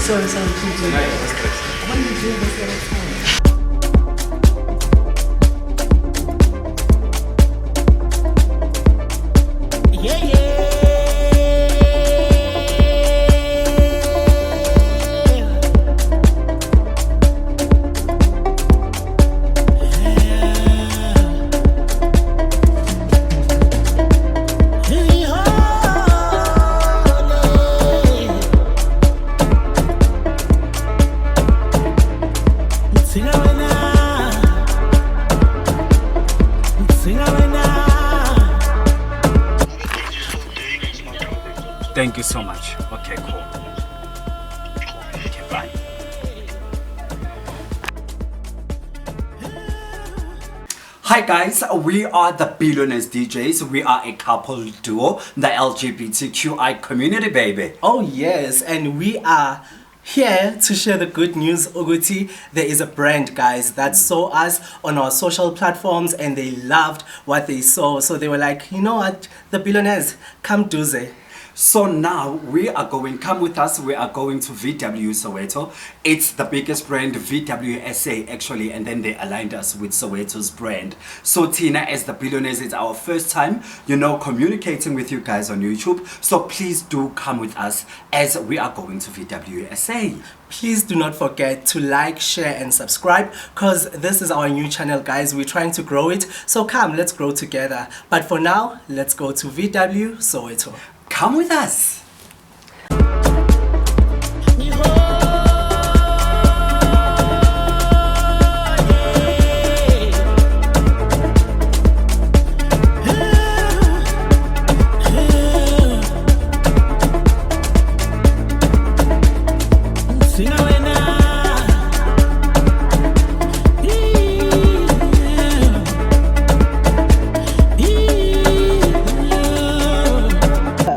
Sorry, keep doing it. Why are you doing this every time? Thank you so much. Okay, cool. Okay, bye. Hi guys, we are the Billionaires DJs. We are a couple duo, the LGBTQI community, baby. Oh yes, and we are here to share the good news. Uguti, there is a brand, guys, that saw us on our social platforms and they loved what they saw. So they were like, you know what, the Billionaires, come duze. So now we are going, come with us, we are going to VW Soweto. It's the biggest brand, VW SA actually, and then they aligned us with Soweto's brand. So Tina, as the Billionaires, it's our first time, communicating with you guys on YouTube. So please do come with us as we are going to VW SA. Please do not forget to like, share and subscribe, because this is our new channel, guys. We're trying to grow it. So come, let's grow together. But for now, let's go to VW Soweto. Come with us.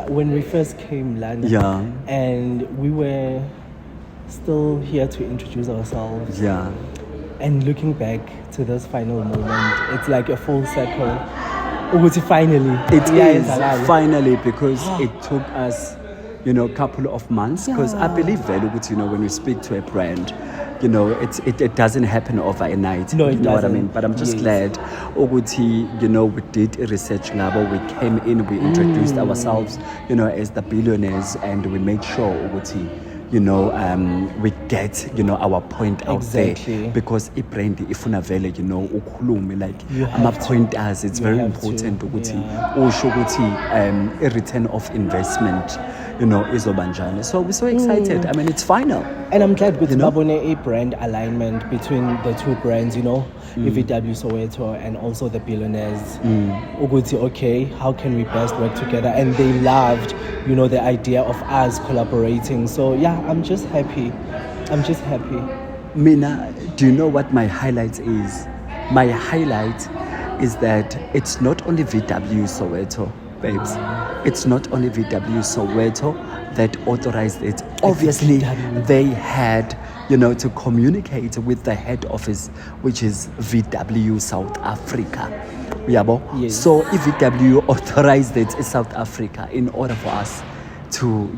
When we first came, London, Yeah. and we were still here to introduce ourselves. Yeah. And looking back to this final moment, it's like a full circle. Uguti, finally. It is Halal. finally, because it took us, a couple of months. Because I Yeah. believe when we speak to a brand, it doesn't happen overnight. No, it you know what I doesn't. mean? But I'm just Yes. glad, Oguti, we did a research lab. We came in, we introduced ourselves, as the Billionaires, and we made sure, Oguti, we get, our point out Exactly. there. Because a brand, if vele, ukhulume, like, You I'm a have to. point as it's You very have to. important, Oguti. Yeah. Usho ukuthi a return of investment izobanjani. So we're so excited. I mean, it's final. And I'm glad with know? Babone a brand alignment between the two brands, VW Soweto and also the Billionaires. Uguti, okay, how can we best work together? And they loved, the idea of us collaborating. So yeah, I'm just happy. Mina, do you know what my highlight is? My highlight is that it's not only VW Soweto, babes. It's not only VW Soweto that authorized it. Obviously, they had, to communicate with the head office, which is VW South Africa. Yabo? Yes. So if VW authorized it in South Africa in order for us to,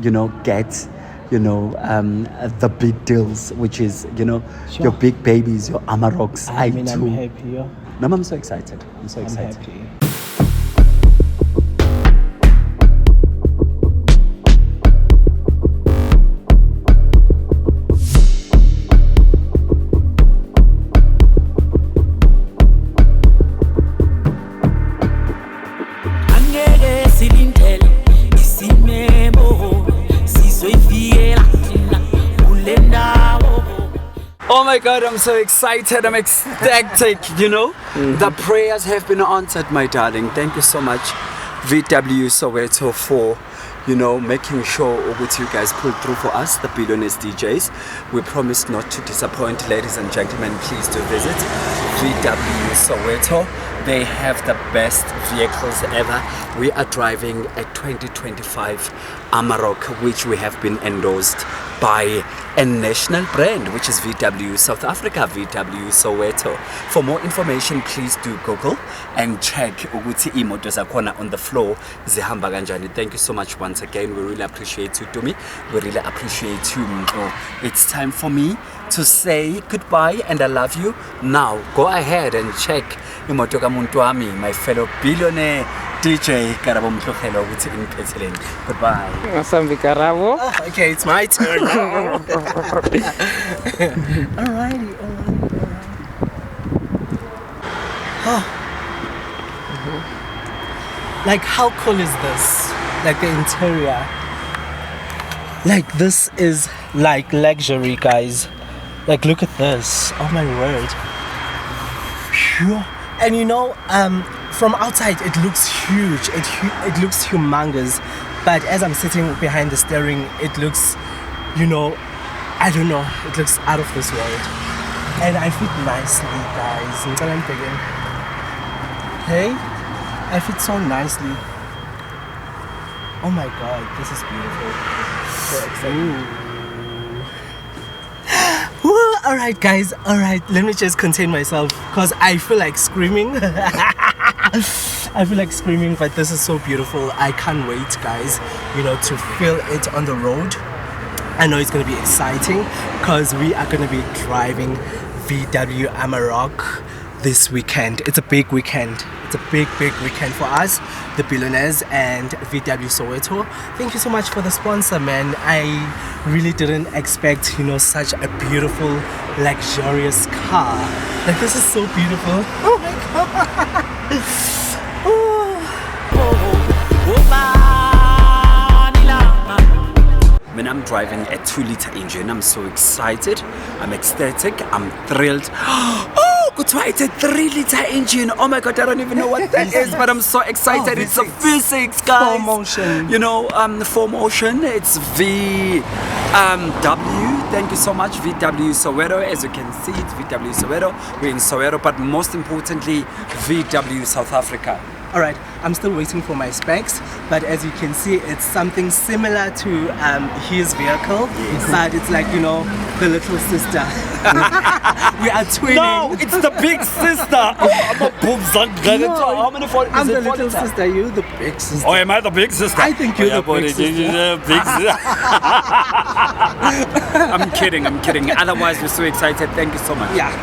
get the big deals, which is, Sure. your big babies, your Amaroks, I'm i2. happy. Yeah. No, I'm so excited. I'm so I'm excited. happy. Oh my God, I'm so excited. I'm ecstatic, The prayers have been answered, my darling. Thank you so much, VW Soweto, for, making sure that you guys pull through for us, the Billionaires DJs. We promise not to disappoint, ladies and gentlemen. Please do visit VW Soweto. They have the best vehicles ever. We are driving a 2025 Amarok, which we have been endorsed by a national brand, which is VW South Africa, VW Soweto. For more information, please do Google and check ukuthi imoto zakhona on the floor zihamba kanjani. Thank you so much once again. We really appreciate you, Tumi. We really appreciate you, Mxo. It's time for me to say goodbye and I love you. Now, go ahead and check imoto kamuntu wami, my fellow billionaire DJ Karabo Mtlogelo ukuthi ingiphetheleni. Goodbye. Masambi Karabo. Okay, it's my turn. Alrighty. Oh. Like, how cool is this? Like the interior. Like, this is like luxury, guys. Like, look at this. Oh my word. Phew. And you know, from outside it looks huge. It looks humongous. But as I'm sitting behind the steering, it looks, you know, I don't know. It looks out of this world. And I fit nicely, guys. Hey, I fit so nicely. Oh my god, this is beautiful. So exciting. Alright guys, alright, let me just contain myself because I feel like screaming. I feel like screaming, but this is so beautiful. I can't wait, guys, you know, to feel it on the road. I know it's going to be exciting because we are going to be driving VW Amarok this weekend. It's a big weekend. It's a big weekend for us, the billionaires and VW Soweto. Thank you so much for the sponsor, man. I really didn't expect, you know, such a beautiful, luxurious car. Like, this is so beautiful. Oh my god. When I'm driving a 2-liter engine, I'm so excited, I'm ecstatic, I'm thrilled. Oh, it's a 3-liter engine. Oh my god, I don't even know what that is, but I'm so excited. It's a V6, guys. 4Motion. You know, the 4Motion, it's VW. Thank you so much, VW Soweto. As you can see, it's VW Soweto. We're in Soweto, but most importantly, VW South Africa. Alright, I'm still waiting for my specs, but as you can see, it's something similar to his vehicle, but it's like, you know, the little sister. We are twinning. No, it's the big sister. I'm a boobs. I'm the little sister, you the big sister. Oh, am I the big sister? I think you're the big sister. I'm kidding. Otherwise, we're so excited. Thank you so much. Yeah.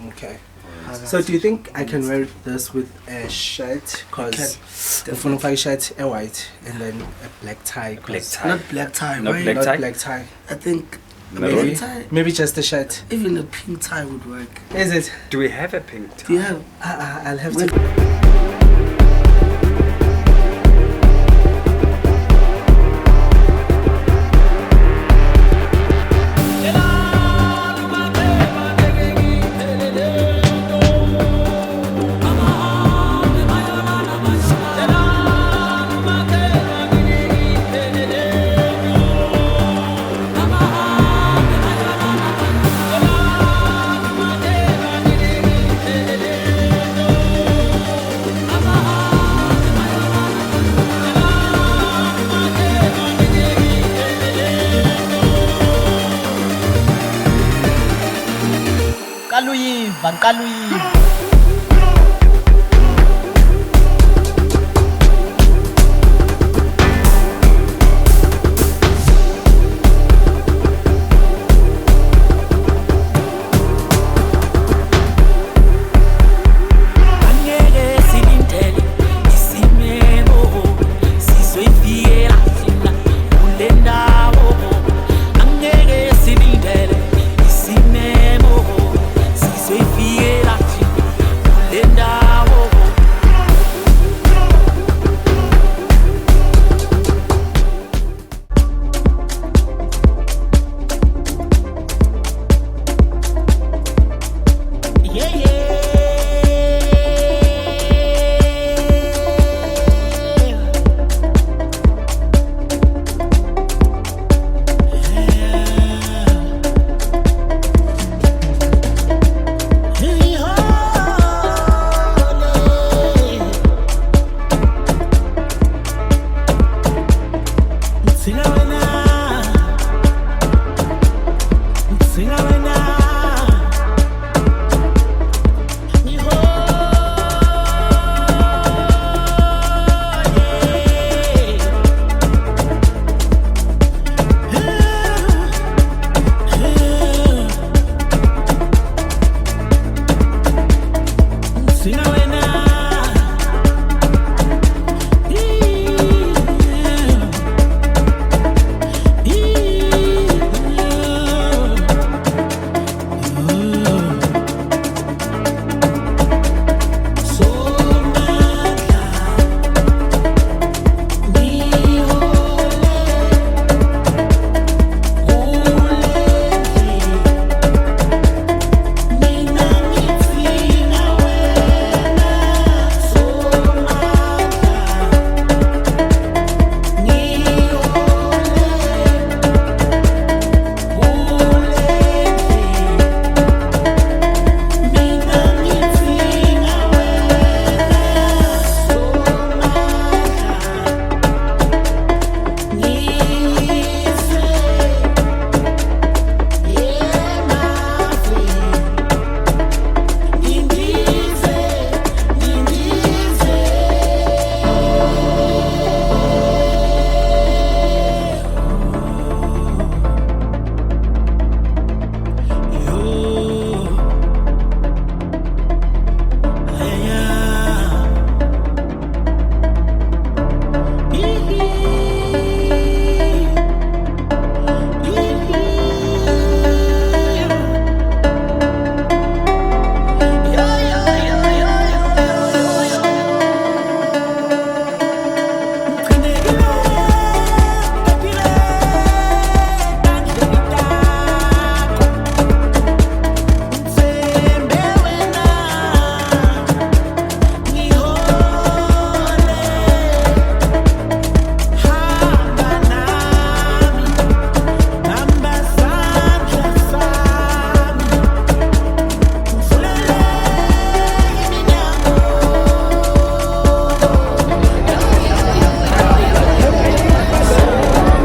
Okay. So do you think I can wear this with a shirt? Because if I a shirt, a white, and then a black tie. Black tie. Not black tie, Not right? black Not tie? black tie. I think Maybe, tie. maybe just a shirt. Even a pink tie would work. Is it? Do we have a pink tie? Do you have? I'll have Wait. to. Bankaluyi. Fiera Sina wena